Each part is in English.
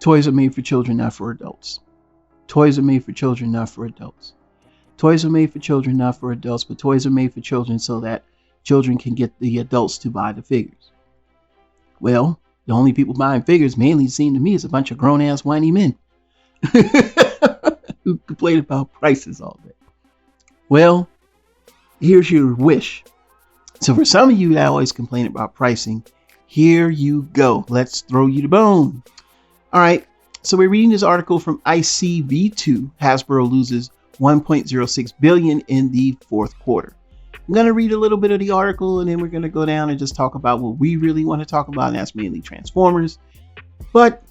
Toys are made for children, not for adults. Toys are made for children, not for adults. Toys are made for children, not for adults, but toys are made for children so that children can get the adults to buy the figures. Well, the only people buying figures mainly seem to me is a bunch of grown-ass whiny men who complain about prices all day. Well, here's your wish. So for some of you that always complain about pricing, here you go. Let's throw you the bone. All right. So we're reading this article from ICV2. Hasbro loses $1.06 billion in the fourth quarter. I'm going to read a little bit of the article, and then we're going to go down and just talk about what we really want to talk about, and that's mainly Transformers. But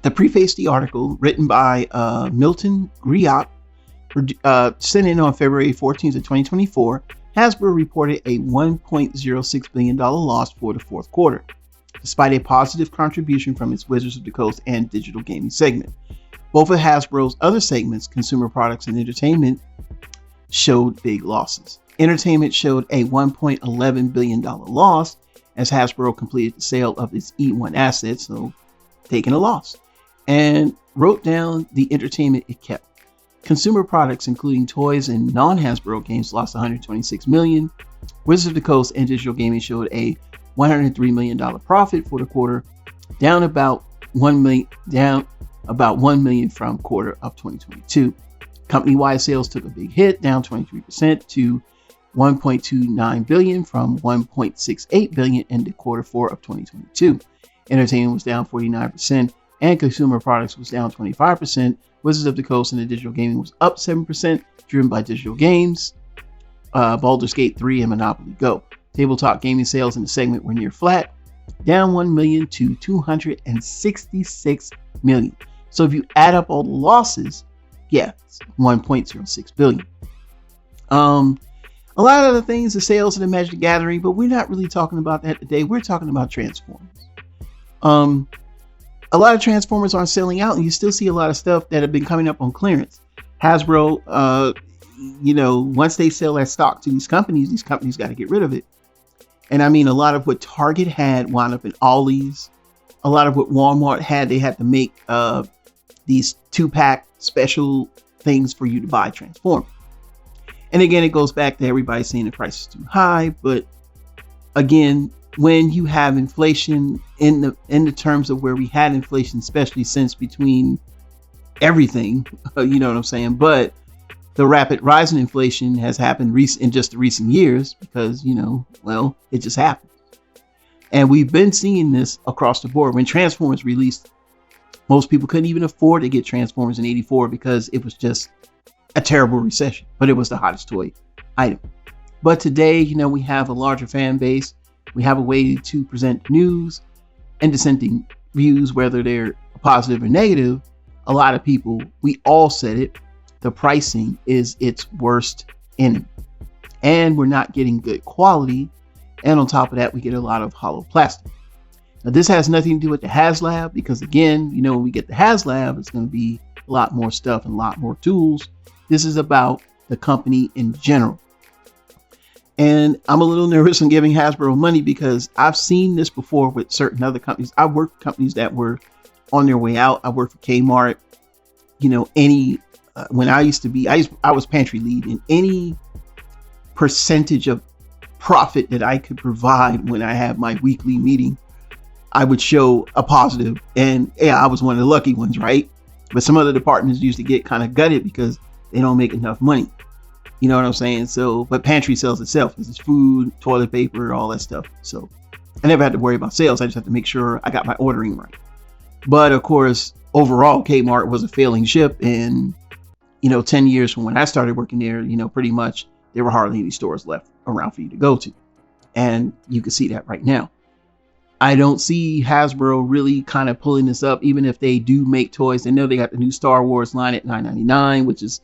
to preface the article, written by Milton Griot, sent in on February 14th of 2024, Hasbro reported a $1.06 billion loss for the fourth quarter, despite a positive contribution from its Wizards of the Coast and digital gaming segment. Both of Hasbro's other segments, consumer products and entertainment, showed big losses. Entertainment showed a $1.11 billion loss as Hasbro completed the sale of its E1 assets, so taking a loss, and wrote down the entertainment it kept. Consumer products, including toys and non-Hasbro games, lost $126 million. Wizards of the Coast and digital gaming showed a $103 million profit for the quarter, down about $1 million from quarter of 2022. Company-wide sales took a big hit, down 23% to $1.29 billion from $1.68 billion in the quarter four of 2022. Entertainment was down 49%, and consumer products was down 25%. Wizards of the Coast and the digital gaming was up 7%, driven by digital games, Baldur's Gate 3 and Monopoly Go. Tabletop gaming sales in the segment were near flat, down $1 million to $266 million. So if you add up all the losses, yeah, it's $1.06 billion. A lot of the things, the sales of the Magic the Gathering, but we're not really talking about that today. We're talking about Transformers. A lot of Transformers aren't selling out, and you still see a lot of stuff that have been coming up on clearance. Hasbro, once they sell that stock to these companies got to get rid of it. And I mean, a lot of what Target had wound up in Ollie's. A lot of what Walmart had, they had to make these 2-pack special things for you to buy Transformers. And again, it goes back to everybody saying the price is too high. But again, when you have inflation in the terms of where we had inflation, especially since between everything, you know what I'm saying? But the rapid rise in inflation has happened in just the recent years because, it just happened. And we've been seeing this across the board. When Transformers released, most people couldn't even afford to get Transformers in '84 because it was just a terrible recession, but it was the hottest toy item. But today, we have a larger fan base. We have a way to present news and dissenting views, whether they're positive or negative. A lot of people, we all said it, the pricing is its worst enemy. And we're not getting good quality. And on top of that, we get a lot of hollow plastic. Now, this has nothing to do with the HasLab because, again, when we get the HasLab, it's going to be a lot more stuff and a lot more tools. This is about the company in general. And I'm a little nervous on giving Hasbro money because I've seen this before with certain other companies. I worked for companies that were on their way out. I worked for Kmart. When I used to be, I was pantry lead, and any percentage of profit that I could provide when I had my weekly meeting, I would show a positive. And yeah, I was one of the lucky ones, right? But some other departments used to get kind of gutted because they don't make enough money. You know what I'm saying? So, but pantry sells itself. This is food, toilet paper, all that stuff. So I never had to worry about sales. I just had to make sure I got my ordering right. But of course, overall, Kmart was a failing ship. And, 10 years from when I started working there, pretty much there were hardly any stores left around for you to go to. And you can see that right now. I don't see Hasbro really kind of pulling this up, even if they do make toys. They know they got the new Star Wars line at $9.99, which is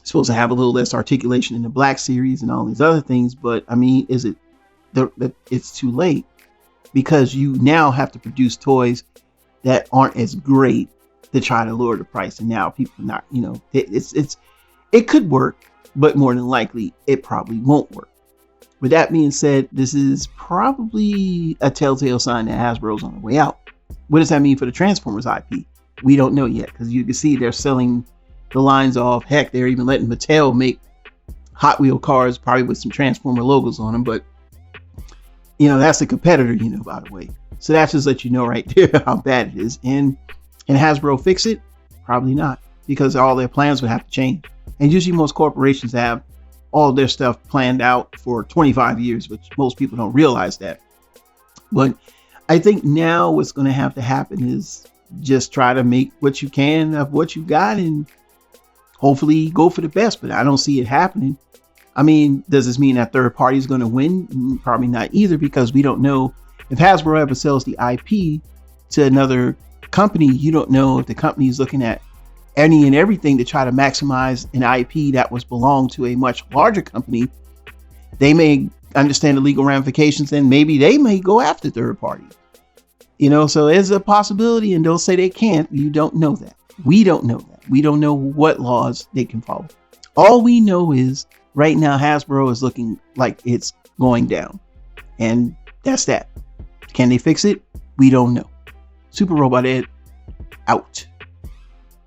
supposed to have a little less articulation in the Black Series and all these other things. But I mean, it's too late because you now have to produce toys that aren't as great to try to lower the price. And now people are not, it could work, but more than likely it probably won't work. With that being said, this is probably a telltale sign that Hasbro's on the way out. What does that mean for the Transformers IP? We don't know yet, because you can see they're selling the lines off. Heck, they're even letting Mattel make Hot Wheel cars, probably with some Transformer logos on them. But that's a competitor, by the way. So that's just let you know right there how bad it is. And Hasbro fix it? Probably not, because all their plans would have to change. And usually most corporations have all their stuff planned out for 25 years, which most people don't realize that. But I think now what's going to have to happen is just try to make what you can of what you got and hopefully go for the best. But I don't see it happening. I mean, does this mean that third party is going to win? Probably not either, because we don't know if Hasbro ever sells the IP to another company. You don't know if the company is looking at any and everything to try to maximize an IP that was belonged to a much larger company. They may understand the legal ramifications, and maybe they may go after third parties. So there's a possibility, and they'll say they can't. You don't know that. We don't know that. We don't know what laws they can follow. All we know is right now Hasbro is looking like it's going down, and that's that. Can they fix it? We don't know. Super Robot Ed out.